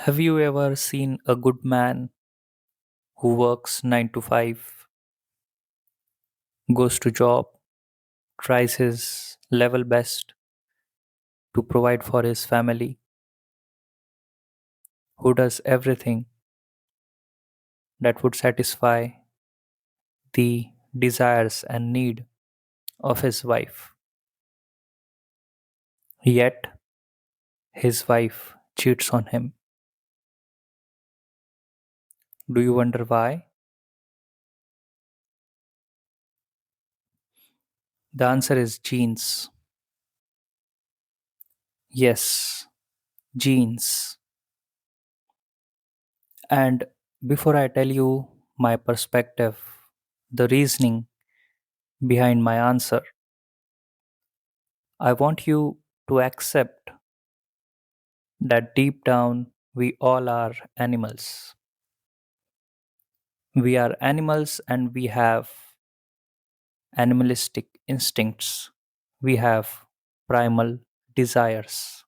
Have you ever seen a good man who works 9 to 5, goes to job, tries his level best to provide for his family, who does everything that would satisfy the desires and need of his wife. Yet his wife cheats on him. Do you wonder why? The answer is genes. Yes, genes. And before I tell you my perspective, the reasoning behind my answer, I want you to accept that deep down we all are animals. We are animals and we have animalistic instincts. We have primal desires.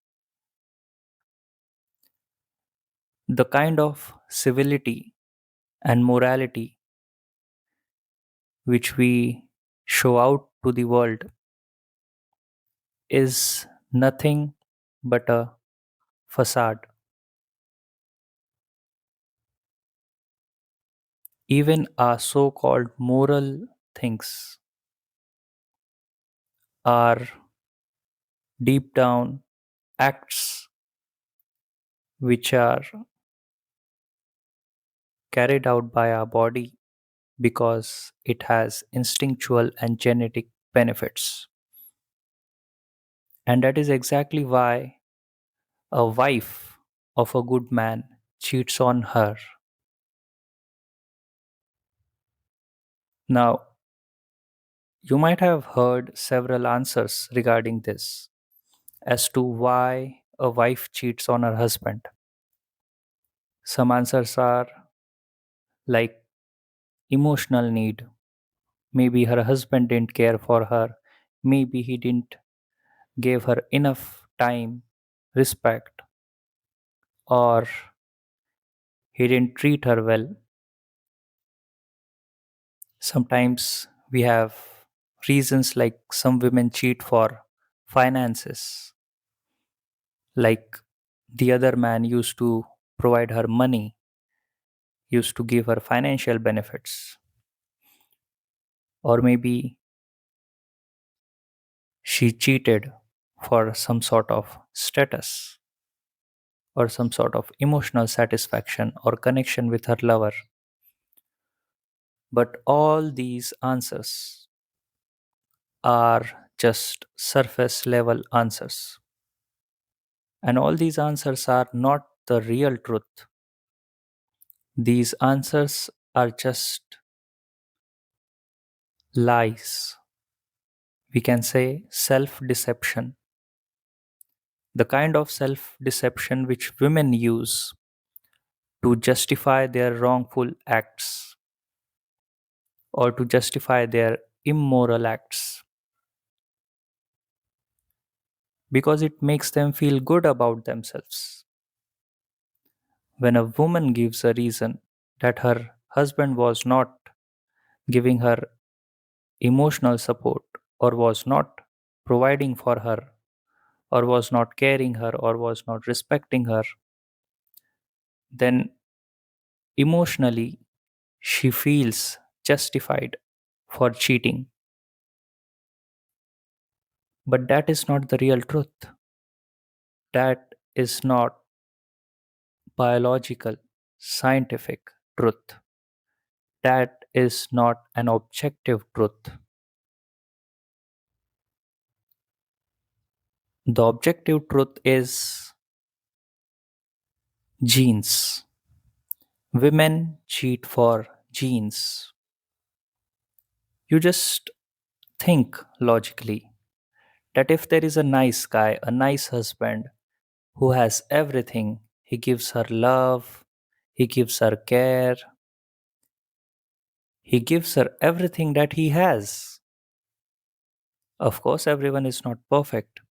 The kind of civility and morality which we show out to the world is nothing but a facade. Even our so called moral things are deep down acts which are carried out by our body because it has instinctual and genetic benefits. And that is exactly why a wife of a good man cheats on her. Now, you might have heard several answers regarding this as to why a wife cheats on her husband. Some answers are like emotional need. Maybe her husband didn't care for her. Maybe he didn't give her enough time, respect, or he didn't treat her well. Sometimes we have reasons like some women cheat for finances, like the other man used to provide her money, used to give her financial benefits, or maybe she cheated for some sort of status or some sort of emotional satisfaction or connection with her lover. But all these answers are just surface level answers. And all these answers are not the real truth. These answers are just lies. We can say self deception. The kind of self deception which women use to justify their wrongful acts or to justify their immoral acts because it makes them feel good about themselves. When a woman gives a reason that her husband was not giving her emotional support or was not providing for her or was not caring her or was not respecting her, then emotionally she feels justified for cheating. But that is not the real truth. That is not biological, scientific truth. That is not an objective truth. The objective truth is genes. Women cheat for genes. You just think logically that if there is a nice guy, a nice husband who has everything, he gives her love, he gives her care, he gives her everything that he has. Of course, everyone is not perfect,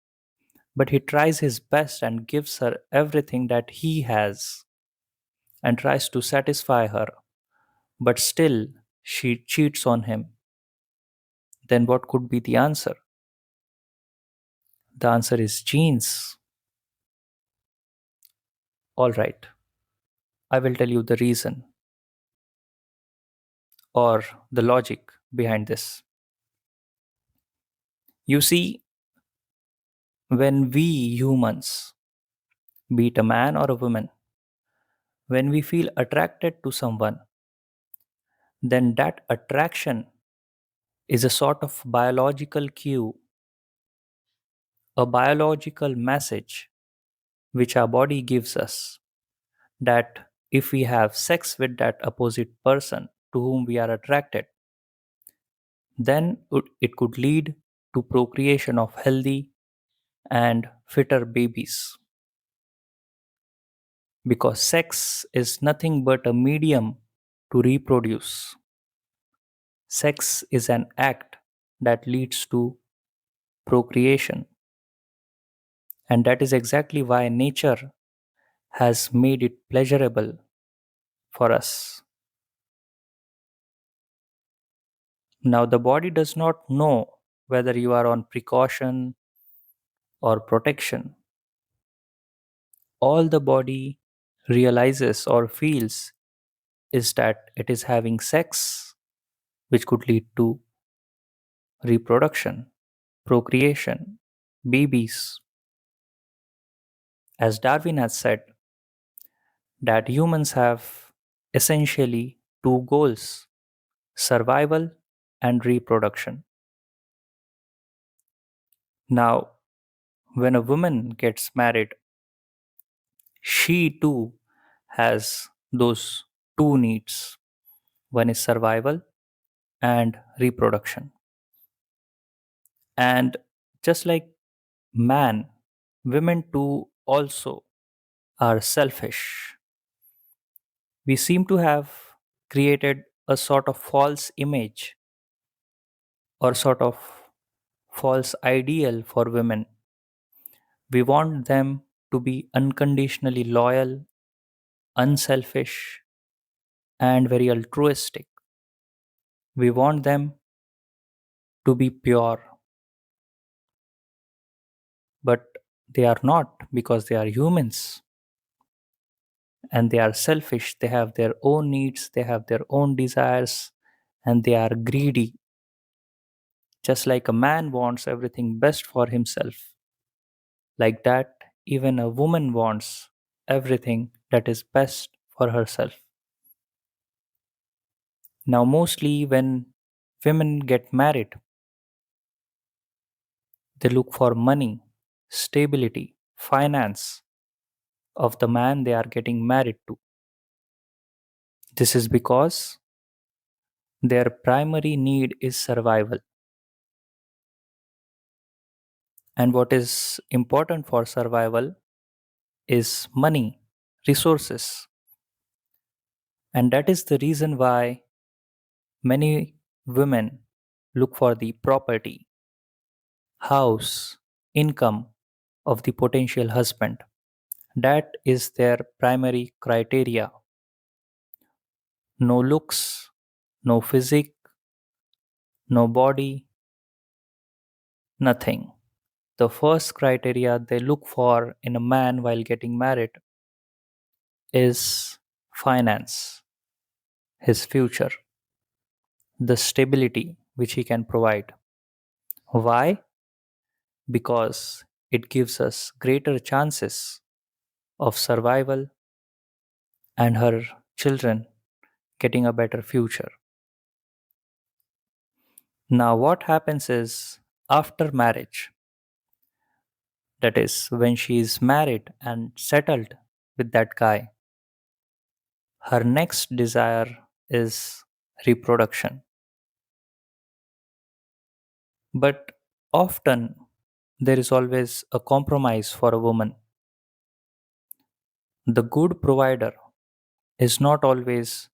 but he tries his best and gives her everything that he has. and tries to satisfy her, but still she cheats on him, then what could be the answer? The answer is genes. All right, I will tell you the reason or the logic behind this. You see, when we humans, be it a man or a woman, when we feel attracted to someone, then that attraction is a sort of biological cue, a biological message which our body gives us that if we have sex with that opposite person to whom we are attracted, then it could lead to procreation of healthy and fitter babies. Because sex is nothing but a medium to reproduce. Sex is an act that leads to procreation, and that is exactly why nature has made it pleasurable for us. Now, the body does not know whether you are on precaution or protection. All the body realizes or feels is that it is having sex, which could lead to reproduction, procreation, babies. As Darwin has said, that humans have essentially two goals: survival and reproduction. Now, when a woman gets married, she too has those two needs. One is survival and reproduction. And just like man, women too also are selfish. We seem to have created a sort of false image or sort of false ideal for women. We want them to be unconditionally loyal, unselfish, and very altruistic. We want them to be pure, but they are not because they are humans and they are selfish. They have their own needs, they have their own desires, and they are greedy. Just like a man wants everything best for himself, like that, even a woman wants everything that is best for herself. Now, mostly when women get married, they look for money, stability, finance of the man they are getting married to. This is because their primary need is survival. And what is important for survival is money, resources. And that is the reason why many women look for the property, house, income of the potential husband. That is their primary criteria. No looks, no physique, no body, nothing. The first criteria they look for in a man while getting married is finance, his future, the stability which he can provide. Why? Because it gives us greater chances of survival and her children getting a better future. Now, what happens is after marriage, that is, when she is married and settled with that guy, her next desire is reproduction. But often there is always a compromise for a woman. The good provider is not always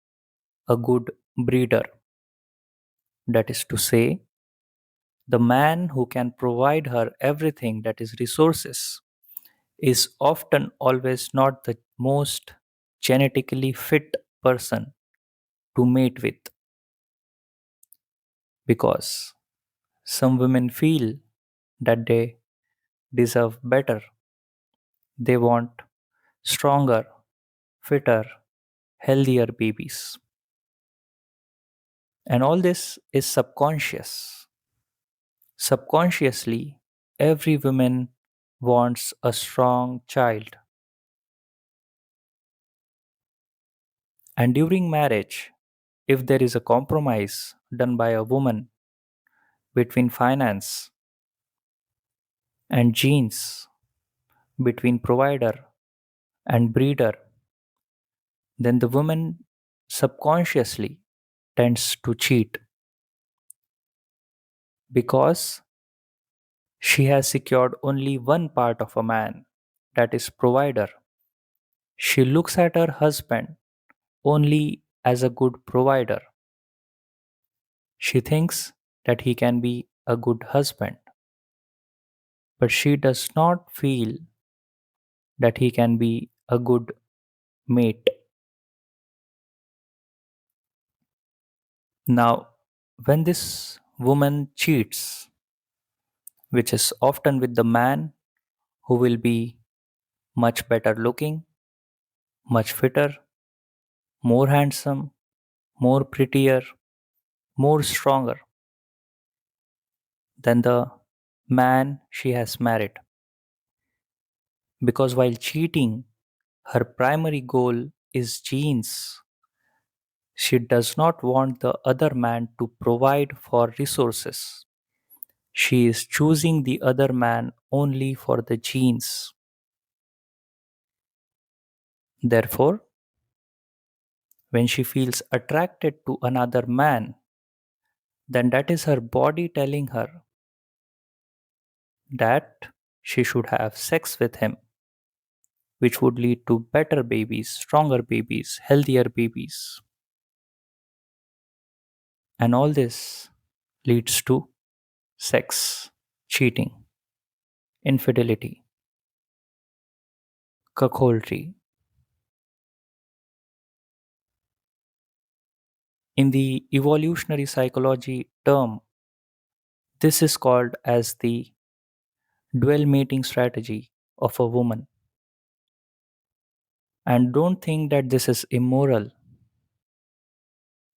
a good breeder. That is to say, the man who can provide her everything that is resources is often always not the most genetically fit person to mate with, because some women feel that they deserve better. They want stronger, fitter, healthier babies. And all this is subconscious. Subconsciously, every woman wants a strong child. And during marriage, if there is a compromise done by a woman between finance and genes, between provider and breeder, then the woman subconsciously tends to cheat because she has secured only one part of a man, that is, provider. She looks at her husband only as a good provider. She thinks that he can be a good husband, but she does not feel that he can be a good mate. Now, when this woman cheats, which is often with the man who will be much better looking, much fitter, more handsome, more prettier, more stronger than the man she has married. Because while cheating, her primary goal is genes. She does not want the other man to provide for resources. She is choosing the other man only for the genes. Therefore, when she feels attracted to another man, then that is her body telling her that she should have sex with him, which would lead to better babies, stronger babies, healthier babies. And all this leads to sex, cheating, infidelity, cuckoldry. In the evolutionary psychology term, this is called as the dual mating strategy of a woman. And don't think that this is immoral,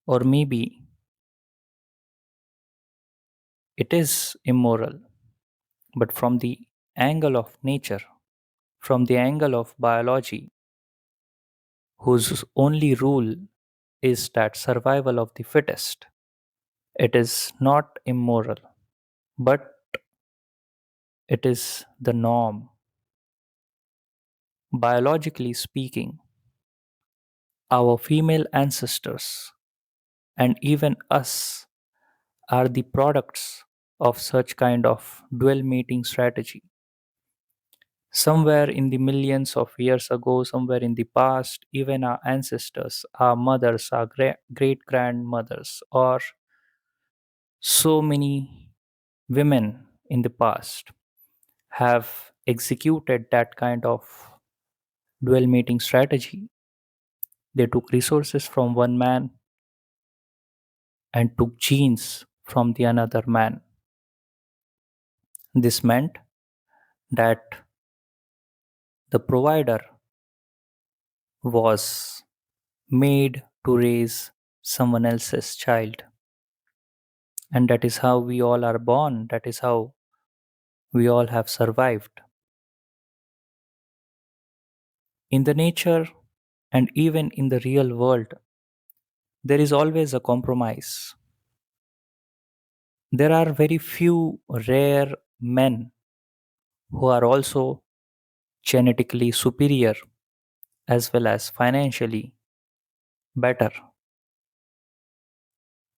or maybe it is immoral, but from the angle of nature, from the angle of biology, whose only rule is that survival of the fittest. It is not immoral, but it is the norm. Biologically speaking, our female ancestors and even us are the products of such kind of dual mating strategy. Somewhere in the millions of years ago, somewhere in the past, even our ancestors, our mothers, our great grandmothers, or so many women in the past have executed that kind of dual mating strategy. They took resources from one man and took genes from the another man. This meant that the provider was made to raise someone else's child. And that is how we all are born. That is how we all have survived. In the nature and even in the real world, there is always a compromise. There are very few rare men who are also genetically superior as well as financially better.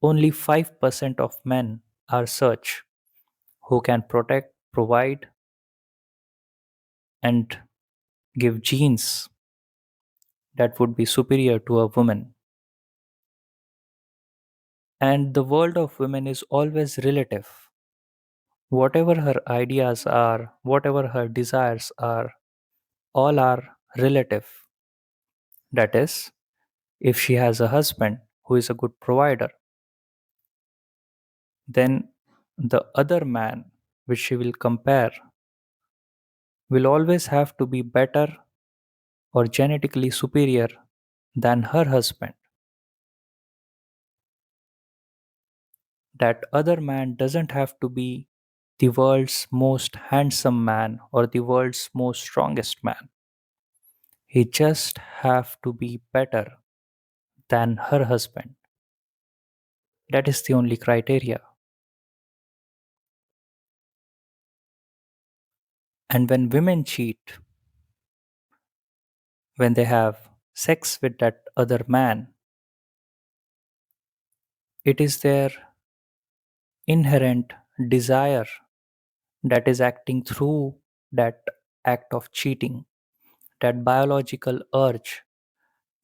Only 5% of men are such who can protect, provide, and give genes that would be superior to a woman. And the world of women is always relative. Whatever her ideas are, whatever her desires are, all are relative. That is, if she has a husband who is a good provider, then the other man which she will compare will always have to be better or genetically superior than her husband. That other man doesn't have to be the world's most handsome man or the world's most strongest man. He just have to be better than her husband. That is the only criteria. And when women cheat, when they have sex with that other man, it is their inherent desire that is acting through that act of cheating, that biological urge,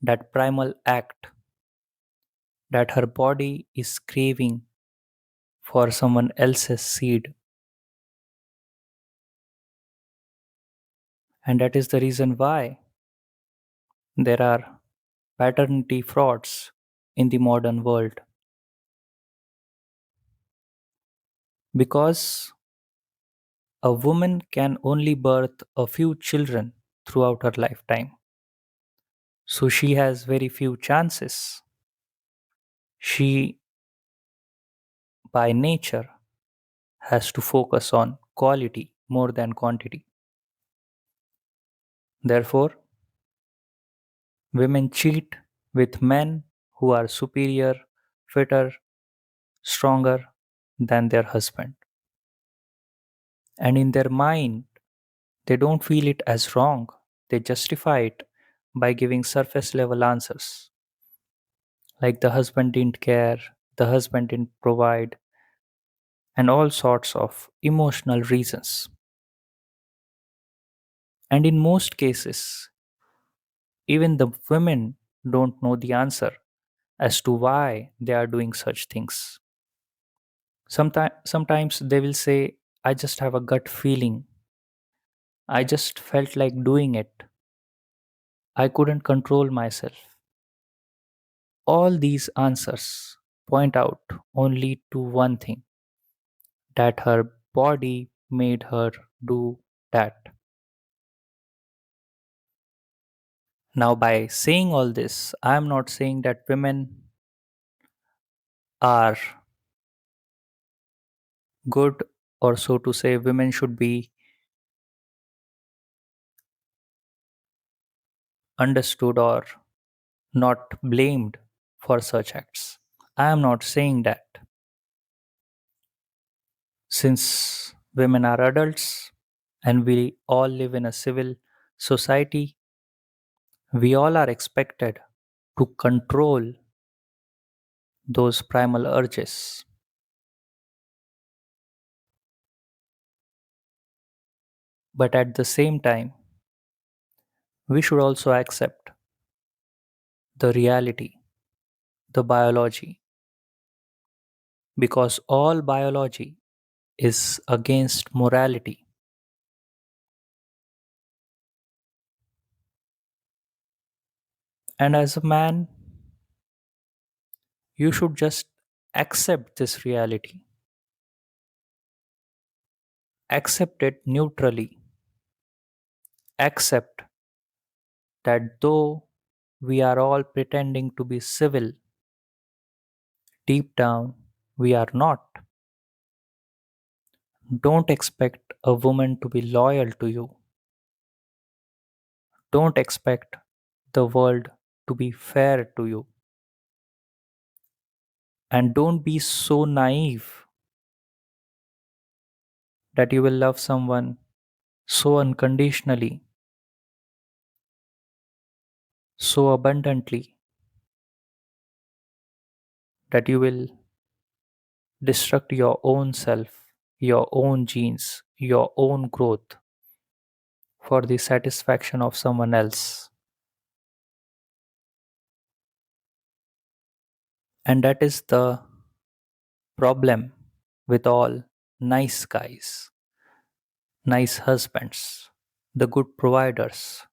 that primal act that her body is craving for someone else's seed. And that is the reason why there are paternity frauds in the modern world. Because a woman can only birth a few children throughout her lifetime. So she has very few chances. She, by nature, has to focus on quality more than quantity. Therefore, women cheat with men who are superior, fitter, stronger than their husband. And in their mind, they don't feel it as wrong. They justify it by giving surface level answers. Like the husband didn't care, the husband didn't provide, and all sorts of emotional reasons. And in most cases, even the women don't know the answer as to why they are doing such things. Sometimes they will say, I just have a gut feeling. I just felt like doing it. I couldn't control myself. All these answers point out only to one thing, that her body made her do that. Now, by saying all this, I am not saying that women are good, or so to say, women should be understood or not blamed for such acts. I am not saying that. Since women are adults and we all live in a civil society, we all are expected to control those primal urges. But at the same time, we should also accept the reality, the biology, because all biology is against morality. And as a man, you should just accept this reality, accept it neutrally, accept that though we are all pretending to be civil, deep down we are not. Don't expect a woman to be loyal to you. Don't expect the world to be fair to you. And don't be so naive that you will love someone so unconditionally, so abundantly, that you will destruct your own self, your own genes, your own growth for the satisfaction of someone else. And that is the problem with all nice guys, nice husbands, the good providers.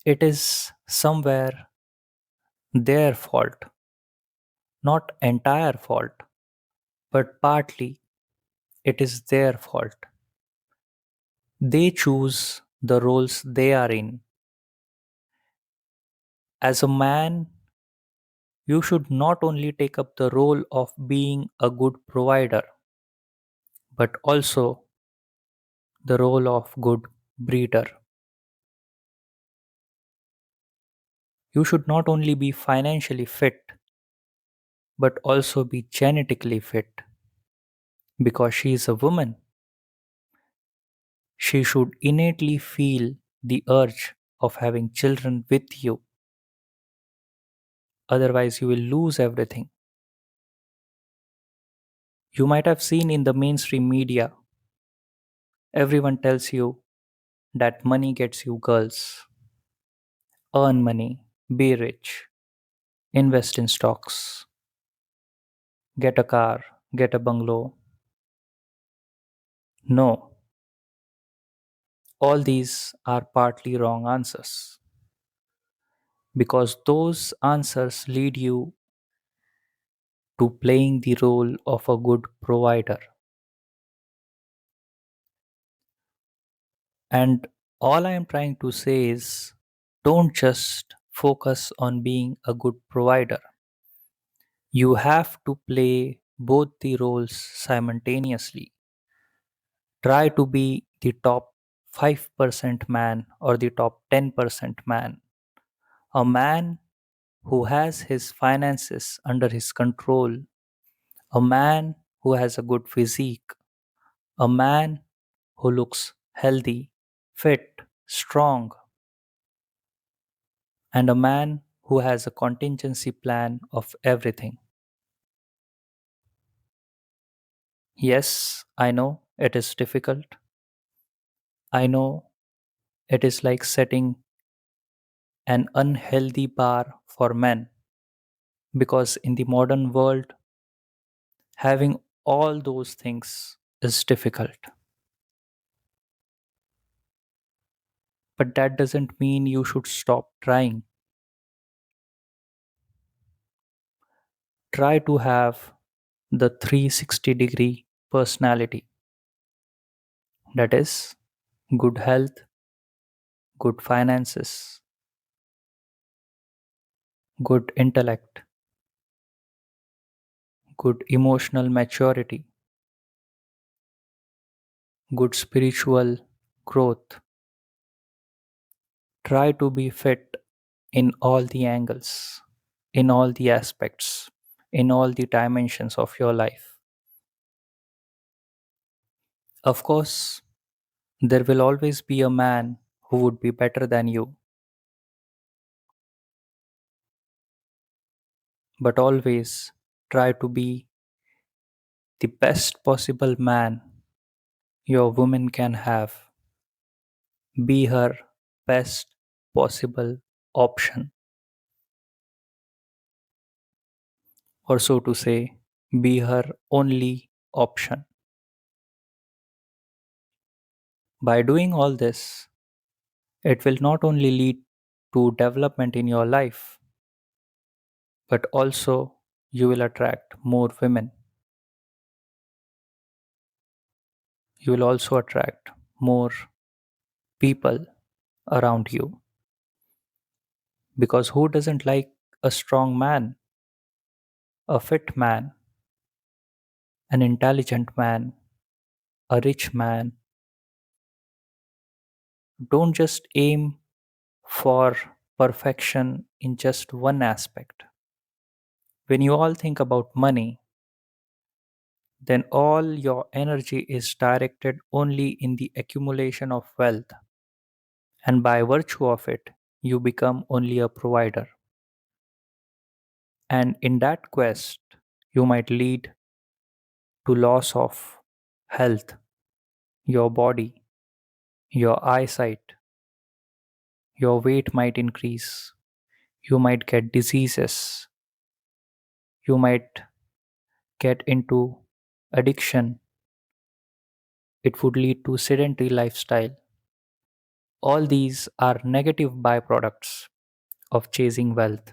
It is somewhere their fault, not entire fault, but partly it is their fault. They choose the roles they are in. As a man, you should not only take up the role of being a good provider, but also the role of good breeder. You should not only be financially fit, but also be genetically fit. Because she is a woman, she should innately feel the urge of having children with you. Otherwise, you will lose everything. You might have seen in the mainstream media, everyone tells you that money gets you girls. Earn money, be rich, invest in stocks, get a car, get a bungalow. No, all these are partly wrong answers because those answers lead you to playing the role of a good provider. And all I am trying to say is don't just focus on being a good provider. You have to play both the roles simultaneously. Try to be the top 5% man or the top 10% man. A man who has his finances under his control, a man who has a good physique, a man who looks healthy, fit, strong, and a man who has a contingency plan of everything. Yes, I know it is difficult. I know it is like setting an unhealthy bar for men because in the modern world, having all those things is difficult. But that doesn't mean you should stop trying. Try to have the 360-degree personality that is, good health, good finances, good intellect, good emotional maturity, good spiritual growth. Try to be fit in all the angles, in all the aspects, in all the dimensions of your life. Of course, there will always be a man who would be better than you, but always try to be the best possible man your woman can have. Be her best possible option, or so to say, be her only option. By doing all this, it will not only lead to development in your life, but also you will attract more women. You will also attract more people around you. Because who doesn't like a strong man, a fit man, an intelligent man, a rich man? Don't just aim for perfection in just one aspect. When you all think about money, then all your energy is directed only in the accumulation of wealth, and by virtue of it, you become only a provider. And in that quest, you might lead to loss of health, your body, your eyesight, your weight might increase, you might get diseases, you might get into addiction, it would lead to sedentary lifestyle. All these are negative byproducts of chasing wealth.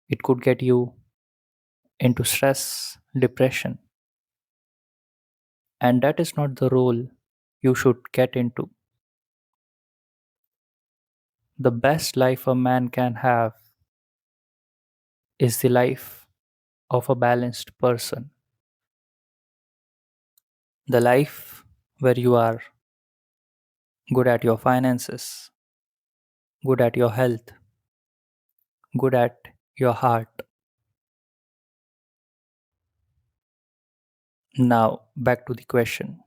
It could get you into stress, depression, and that is not the role you should get into. The best life a man can have is the life of a balanced person. The life where you are good at your finances, good at your health, good at your heart. Now, back to the question,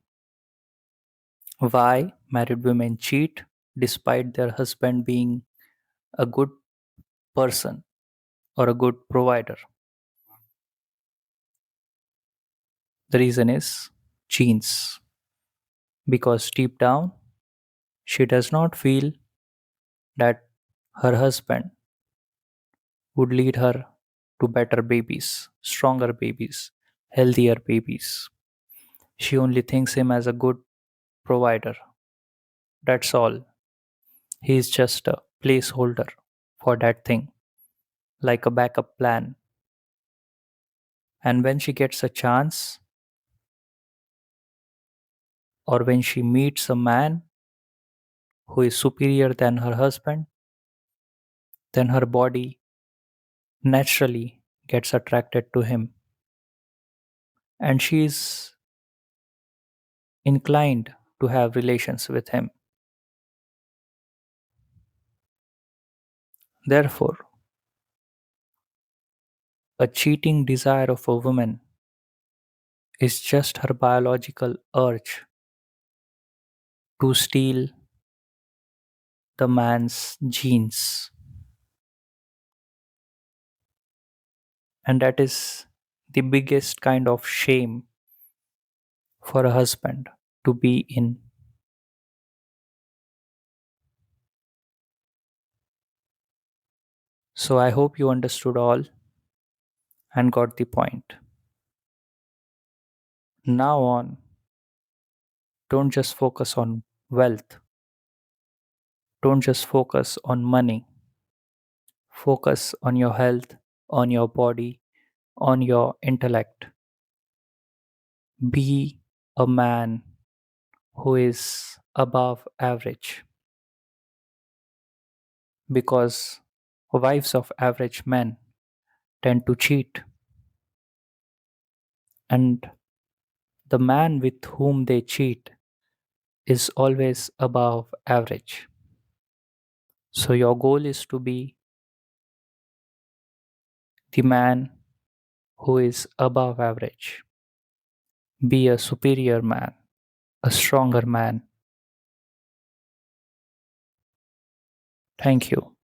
why married women cheat despite their husband being a good person or a good provider. The reason is genes. Because deep down, she does not feel that her husband would lead her to better babies, stronger babies, healthier babies. She only thinks him as a good provider. That's all. He is just a placeholder for that thing, like a backup plan. And when she gets a chance, or when she meets a man who is superior than her husband, then her body naturally gets attracted to him and she is inclined to have relations with him. Therefore, a cheating desire of a woman is just her biological urge to steal the man's genes. And that is the biggest kind of shame for a husband to be in. So I hope you understood all and got the point. Now on, don't just focus on wealth, don't just focus on money. Focus on your health, on your body, on your intellect. Be a man who is above average because wives of average men tend to cheat, and the man with whom they cheat is always above average. So, your goal is to be the man who is above average. Be a superior man, a stronger man. Thank you.